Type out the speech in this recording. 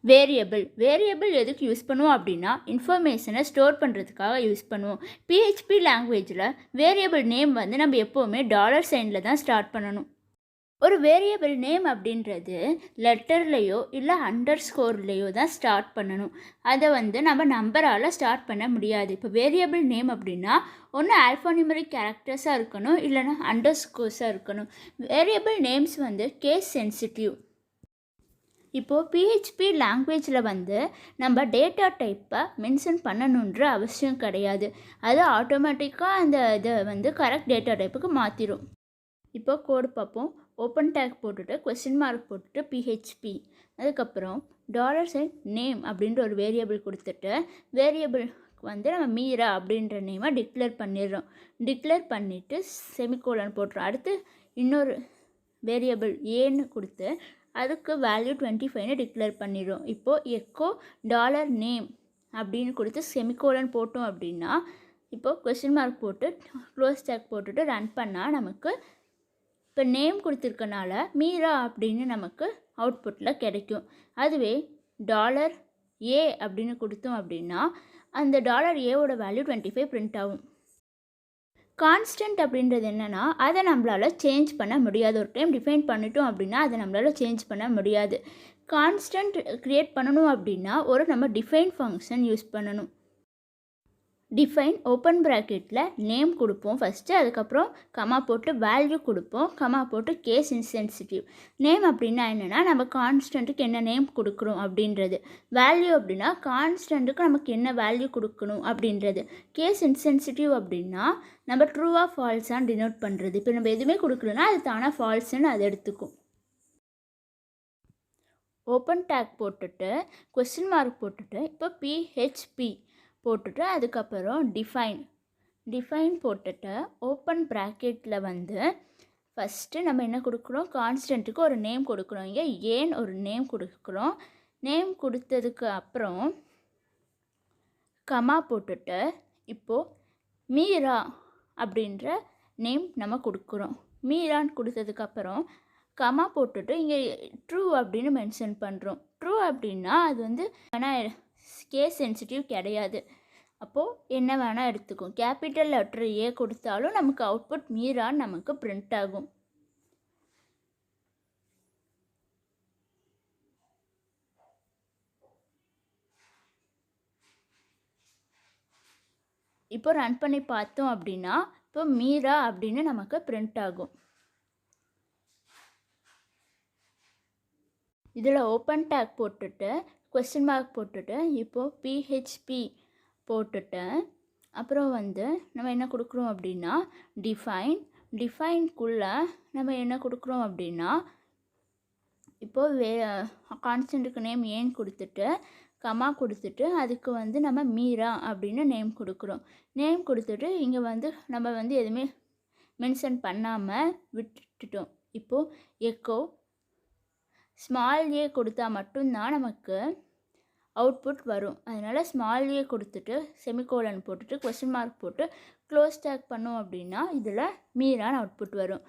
Variable எதுக்கு use பண்ணுவோம் அப்படின்னா இன்ஃபர்மேஷனை ஸ்டோர் பண்ணுறதுக்காக யூஸ் பண்ணுவோம். பிஹெச்பி லாங்குவேஜில் வேரியபிள் நேம் வந்து நம்ம எப்போவுமே $சைனில் தான் ஸ்டார்ட் பண்ணணும். ஒரு வேரியபிள் நேம் அப்படின்றது லெட்டர்லேயோ இல்லை அண்டர்ஸ்கோர்லேயோ தான் ஸ்டார்ட் பண்ணணும். அதை வந்து நம்ம நம்பரால் ஸ்டார்ட் பண்ண முடியாது. இப்போ வேரியபிள் நேம் அப்படின்னா ஒன்று ஆல்ஃபானியூமரிக் கேரக்டர்ஸாக இருக்கணும், இல்லைன்னா அண்டர்ஸ்கோர்ஸாக இருக்கணும். வேரியபிள் நேம்ஸ் வந்து கேஸ் சென்சிட்டிவ். இப்போது பிஹெச்பி லாங்குவேஜில் வந்து நம்ம டேட்டா டைப்பை மென்ஷன் பண்ணணுன்ற அவசியம் கிடையாது. அது ஆட்டோமேட்டிக்காக அந்த இதை வந்து கரெக்ட் டேட்டா டைப்புக்கு மாற்றிடும். இப்போ கோடு பார்ப்போம். ஓப்பன் டேக் போட்டுட்டு கொஸ்டின் மார்க் போட்டுட்டு பிஹெச்பி, அதுக்கப்புறம் $சைன் நேம் அப்படின்ற ஒரு வேரியபிள் கொடுத்துட்டு வேரியபிளுக்கு வந்து நம்ம மீரா அப்படின்ற நேமை டிக்ளேர் பண்ணிடுறோம். டிக்ளேர் பண்ணிவிட்டு செமிகோலன் போட்டுறோம். அடுத்து இன்னொரு வேரியபிள் ஏன்னு கொடுத்து அதுக்கு வேல்யூ 25ன்னு டிக்ளேர் பண்ணிடுறோம். இப்போது எக்கோ $நேம் அப்படின்னு கொடுத்து செமிகோலன் போட்டோம் அப்படின்னா இப்போது கொஸ்டின் மார்க் போட்டு க்ளோஸ் டேக் போட்டுட்டு ரன் பண்ணால் நமக்கு இப்போ நேம் கொடுத்துருக்கனால மீரா அப்படின்னு நமக்கு அவுட்புட்டில் கிடைக்கும். அதுவே $ஏ அப்படின்னு கொடுத்தோம் அப்படின்னா அந்த $ஏவோட வேல்யூ 25 பிரிண்ட் ஆகும். கான்ஸ்டன்ட் அப்படின்றது என்னென்னா அதை நம்மளால் சேஞ்ச் பண்ண முடியாது. ஒரு டைம் டிஃபைன் பண்ணிட்டோம் அப்படின்னா அதை நம்மளால் சேஞ்ச் பண்ண முடியாது. கான்ஸ்டன்ட் க்ரியேட் பண்ணணும் அப்படின்னா ஒரு நம்ம டிஃபைன் ஃபங்க்ஷன் யூஸ் பண்ணணும். டிஃபைன் ஓப்பன் ப்ராக்கெட்டில் நேம் கொடுப்போம் ஃபஸ்ட்டு, அதுக்கப்புறம் கமா போட்டு வேல்யூ கொடுப்போம், கமா போட்டு கேஸ் இன்சென்சிட்டிவ். நேம் அப்படின்னா என்னென்னா நம்ம கான்ஸ்டன்ட்டுக்கு என்ன நேம் கொடுக்குறோம் அப்படின்றது. வேல்யூ அப்படின்னா கான்ஸ்டன்ட்டுக்கு நமக்கு என்ன வேல்யூ கொடுக்கணும் அப்படின்றது. கேஸ் இன்சென்சிட்டிவ் அப்படின்னா நம்ம ட்ரூவாக ஃபால்ஸான்னு டினோட் பண்ணுறது. இப்போ நம்ம எதுவுமே கொடுக்கலன்னா அது தானாக ஃபால்ஸுன்னு அதை எடுத்துக்கும். ஓப்பன் டேக் போட்டுட்டு கொஸ்டின் மார்க் போட்டுட்டு இப்போ பிஹெச்பி போட்டுட்டு அதுக்கப்புறம் டிஃபைன் போட்டுட்டு ஓப்பன் ப்ராக்கெட்டில் வந்து ஃபஸ்ட்டு நம்ம என்ன கொடுக்குறோம், கான்ஸ்டன்ட்டுக்கு ஒரு நேம் கொடுக்குறோம். இங்கே ஏன் ஒரு நேம் கொடுக்குறோம். நேம் கொடுத்ததுக்கு அப்புறம் கமா போட்டுட்டு இப்போது மீரா அப்படின்ற நேம் நம்ம கொடுக்குறோம். மீரான்னு கொடுத்ததுக்கப்புறம் கமா போட்டுட்டு இங்கே ட்ரூ அப்படின்னு மென்ஷன் பண்ணுறோம். ட்ரூ அப்படின்னா அது வந்து ஆனால் கேஸ் சென்சிட்டிவ் கிடையாது. அப்போது என்ன வேணால் எடுத்துக்கும். கேபிட்டல் லெட்டர் ஏ கொடுத்தாலும் நமக்கு அவுட்புட் மீரான்னு நமக்கு பிரிண்ட் ஆகும். இப்போ ரன் பண்ணி பார்த்தோம் அப்படின்னா இப்போ மீரா அப்படின்னு நமக்கு பிரிண்ட் ஆகும். இதில் ஓப்பன் டேக் போட்டுட்டு கொஸ்டின் மார்க் போட்டுட்டு இப்போது பிஹெச்பி போட்டுட்டு அப்புறம் வந்து நம்ம என்ன கொடுக்குறோம் அப்படின்னா டிஃபைன்குள்ளே நம்ம என்ன கொடுக்குறோம் அப்படின்னா இப்போது கான்ஸ்டன்ட்டுக்கு நேம் ஏன் கொடுத்துட்டு கமா கொடுத்துட்டு அதுக்கு வந்து நம்ம மீரா அப்படின்னு நேம் கொடுக்குறோம். நேம் கொடுத்துட்டு இங்கே வந்து நம்ம வந்து எதுவுமே மென்ஷன் பண்ணாமல் விட்டுட்டோம். இப்போது எக்கோ ஸ்மால் ஏ கொடுத்தா மட்டும்தான் நமக்கு அவுட்புட் வரும். அதனால் ஸ்மால் ஏ கொடுத்துட்டு செமிகோலன் போட்டுட்டு கொஸ்டின் மார்க் போட்டு க்ளோஸ் டேக் பண்ணோம் அப்படின்னா இதில் மீரான அவுட்புட் வரும்.